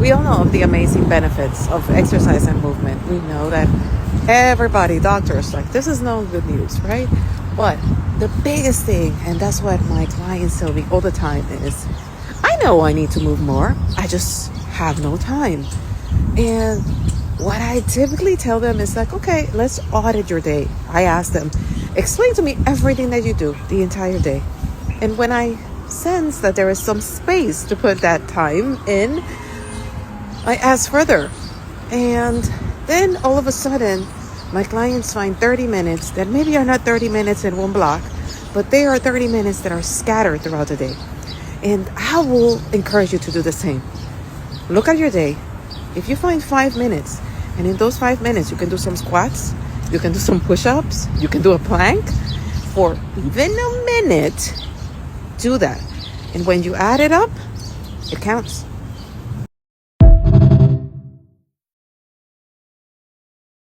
We all know of the amazing benefits of exercise and movement. We know that everybody, doctors, like this is no good news, right? But the biggest thing, and that's what my clients tell me all the time, is I know I need to move more. I just have no time. And what I typically tell them is like, okay, let's audit your day. I ask them, explain to me everything that you do the entire day. And when I sense that there is some space to put that time in, I ask further. And then all of a sudden, my clients find 30 minutes that maybe are not 30 minutes in one block, but they are 30 minutes that are scattered throughout the day. And I will encourage you to do the same. Look at your day. If you find 5 minutes, and in those 5 minutes, you can do some squats, you can do some push-ups, you can do a plank for even a minute, do that. And when you add it up, it counts.